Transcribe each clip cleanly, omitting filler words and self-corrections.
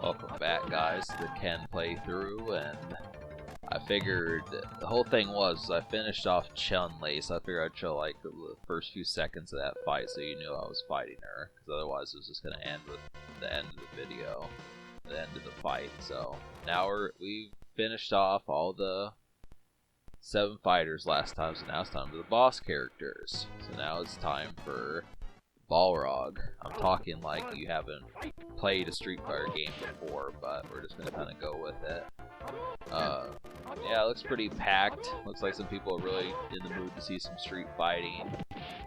Welcome back, guys, to the Ken playthrough, and I figured the whole thing was I finished off Chun-Li, so I figured I'd show like the first few seconds of that fight so you knew I was fighting her, because otherwise it was just going to end with the end of the video, the end of the fight. So now we've finished off all the 7 fighters last time, so now it's time for the boss characters. So now it's time for Balrog. I'm talking like you haven't played a Street Fighter game before, but we're just gonna kind of go with it. Yeah, it looks pretty packed. Looks like some people are really in the mood to see some street fighting.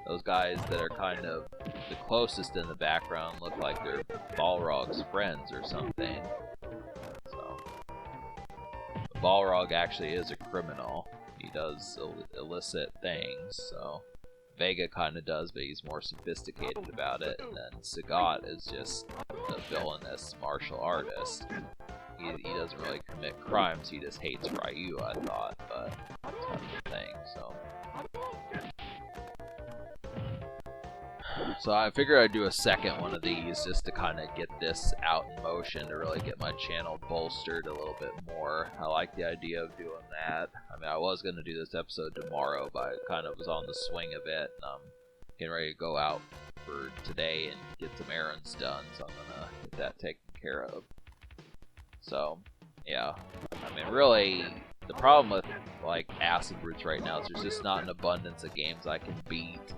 Those guys that are kind of the closest in the background look like they're Balrog's friends or something. So, Balrog actually is a criminal. He does illicit things, so Vega kind of does, but he's more sophisticated about it. And then Sagat is just a villainous martial artist. He doesn't really commit crimes, he just hates Ryu, I thought, but that's kind of the thing, so I figured I'd do a second one of these just to kind of get this out in motion, to really get my channel bolstered a little bit more. I like the idea of doing that. I mean, I was going to do this episode tomorrow, but I kind of was on the swing of it, and I'm getting ready to go out for today and get some errands done, so I'm going to get that taken care of. So, yeah, I mean, really, the problem with, like, Acid Roots right now is there's just not an abundance of games I can beat.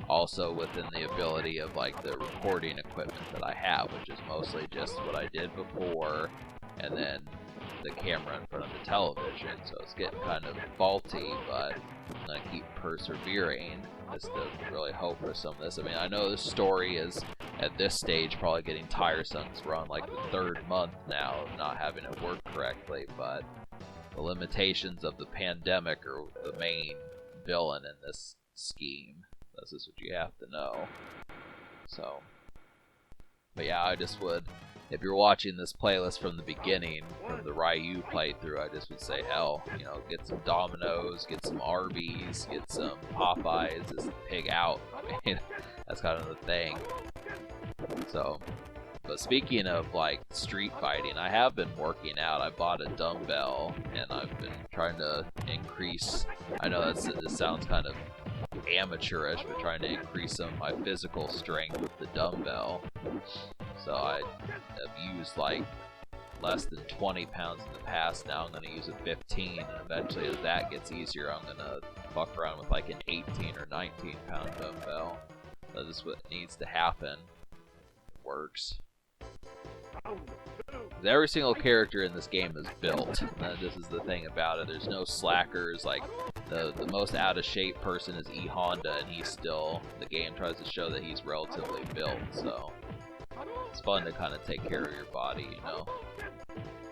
Also within the ability of, like, the recording equipment that I have, which is mostly just what I did before, and then the camera in front of the television, so it's getting kind of faulty, but I'm gonna keep persevering just to really hope for some of this. I mean, I know the story is, at this stage, probably getting tiresome, because we're on, like, the 3rd month now of not having it work correctly, but the limitations of the pandemic are the main villain in this scheme. This is what you have to know. So, but yeah, I just would, if you're watching this playlist from the beginning, from the Ryu playthrough, I just would say, hell, you know, get some Domino's, get some Arby's, get some Popeyes, just pig out. I mean, that's kind of the thing. So, but speaking of, like, street fighting, I have been working out. I bought a dumbbell, and I've been trying to increase, I know this sounds kind of amateurish, but trying to increase some of my physical strength with the dumbbell. So I have used like less than 20 pounds in the past. Now I'm going to use a 15, and eventually as that gets easier, I'm going to fuck around with like an 18 or 19 pound dumbbell. That is what needs to happen. It works. Every single character in this game is built. This is the thing about it. There's no slackers. Like, the most out of shape person is E Honda, and he's still, the game tries to show that he's relatively built, so it's fun to kind of take care of your body, you know.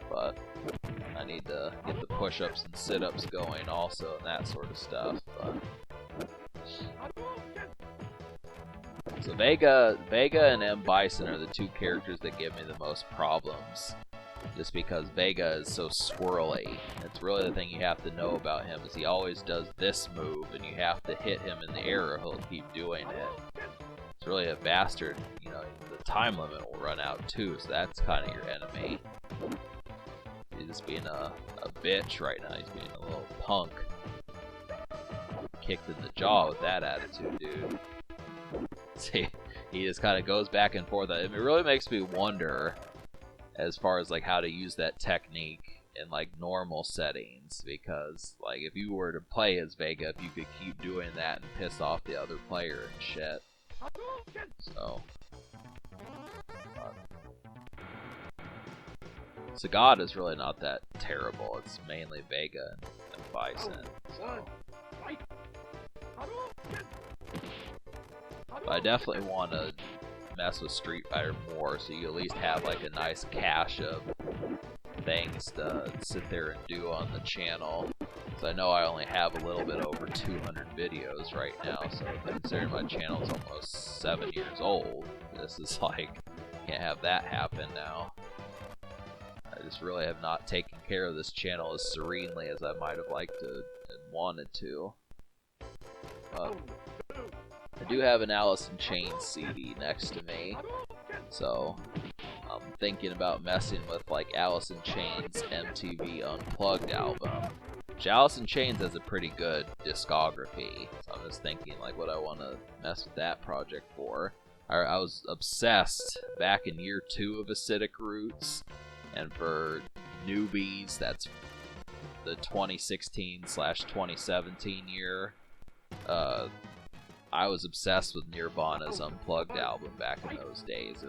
But I need to get the push-ups and sit-ups going also, and that sort of stuff. But so Vega and M. Bison are the 2 characters that give me the most problems, just because Vega is so swirly. It's really the thing you have to know about him, is he always does this move, and you have to hit him in the air or he'll keep doing it. It's really a bastard. You know, the time limit will run out too, so that's kind of your enemy. He's just being a bitch right now. He's being a little punk. Kicked in the jaw with that attitude, dude. See, he just kind of goes back and forth. It really makes me wonder, as far as like how to use that technique in like normal settings, because like if you were to play as Vega, if you could keep doing that and piss off the other player and shit. So Sagat is really not that terrible. It's mainly Vega and Bison. So. But I definitely want to mess with Street Fighter more, so you at least have like a nice cache of things to sit there and do on the channel. So I know I only have a little bit over 200 videos right now, so considering my channel is almost 7 years old, this is like, can't have that happen now. I just really have not taken care of this channel as serenely as I might have liked to and wanted to. I do have an Alice in Chains CD next to me, so I'm thinking about messing with like Alice in Chains MTV Unplugged album. Which Alice in Chains has a pretty good discography, so I'm just thinking like what I want to mess with that project for. I was obsessed back in year 2 of Acidic Roots, and for newbies, that's the 2016/2017 year. I was obsessed with Nirvana's Unplugged album back in those days.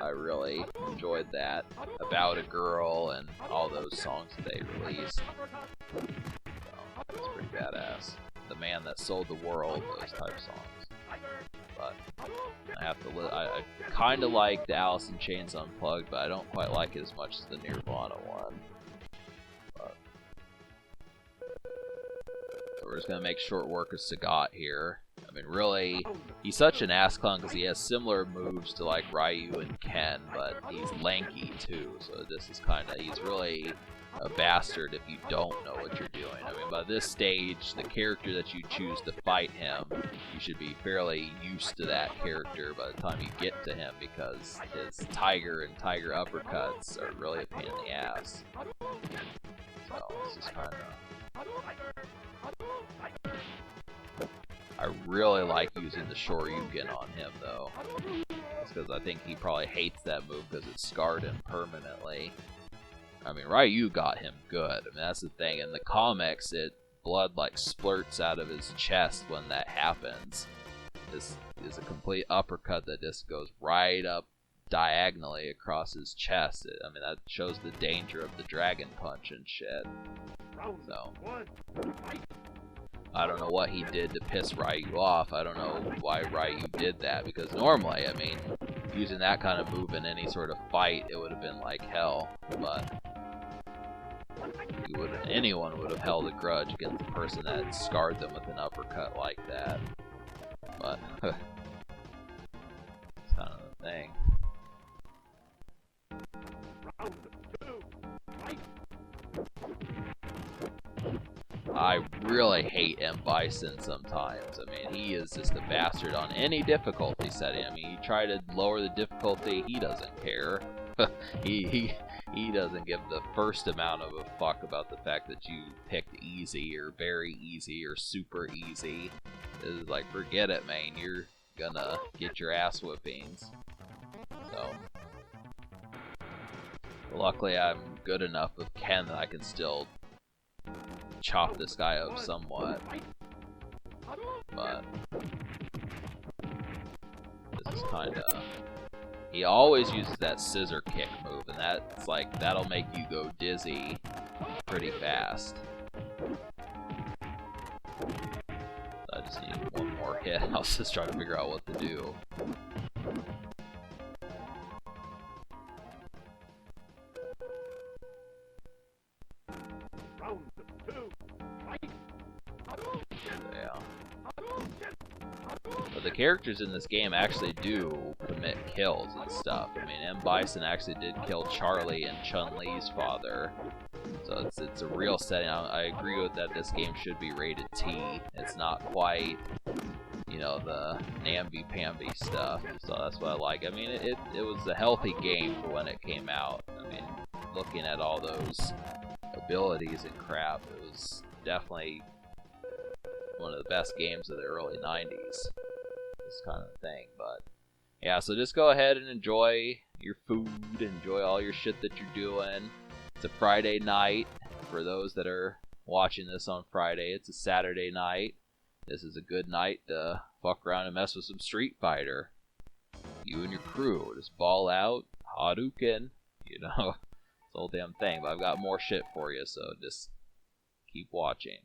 I really enjoyed that. About a Girl and all those songs that they released. So, it's pretty badass. The Man That Sold the World, those type songs. But I kind of like the Alice in Chains Unplugged, but I don't quite like it as much as the Nirvana one. But, so we're just gonna make short work of Sagat here. I mean, really, he's such an ass clown because he has similar moves to like Ryu and Ken, but he's lanky too. So this is he's really a bastard if you don't know what you're doing. I mean, by this stage, the character that you choose to fight him, you should be fairly used to that character by the time you get to him, because his Tiger and Tiger uppercuts are really a pain in the ass. So it's just I really like using the Shoryuken on him though. It's because I think he probably hates that move because it scarred him permanently. I mean, Ryu got him good. I mean, that's the thing. In the comics, blood like splurts out of his chest when that happens. This is a complete uppercut that just goes right up diagonally across his chest. I mean, that shows the danger of the dragon punch and shit. So, I don't know what he did to piss Ryu off. I don't know why Ryu did that, because normally, I mean, using that kind of move in any sort of fight, it would have been like hell, but anyone would have held a grudge against the person that scarred them with an uppercut like that. But it's kind of the thing. I really hate M. Bison sometimes. I mean, he is just a bastard on any difficulty setting. I mean, you try to lower the difficulty, he doesn't care. he doesn't give the first amount of a fuck about the fact that you picked easy or very easy or super easy. It's like, forget it, man. You're gonna get your ass whippings. So, luckily I'm good enough with Ken that I can still chop this guy up somewhat. But this is kinda... He always uses that scissor kick move, and that's like, that'll make you go dizzy pretty fast. I just need one more hit. I was just trying to figure out what to do. Yeah. But the characters in this game actually do commit kills and stuff. I mean, M. Bison actually did kill Charlie and Chun-Li's father. So it's a real setting. I agree with that. This game should be rated T. It's not quite, you know, the namby-pamby stuff. So that's what I like. I mean, it was a healthy game for when it came out. I mean, looking at all those abilities and crap, it was definitely one of the best games of the early 90s. This kind of thing. But yeah, so just go ahead and enjoy your food, enjoy all your shit that you're doing. It's a Friday night for those that are watching this on Friday. It's a Saturday night. This is a good night to fuck around and mess with some Street Fighter. You and your crew just ball out, Hadouken, you know, it's the whole damn thing. But I've got more shit for you, so just keep watching.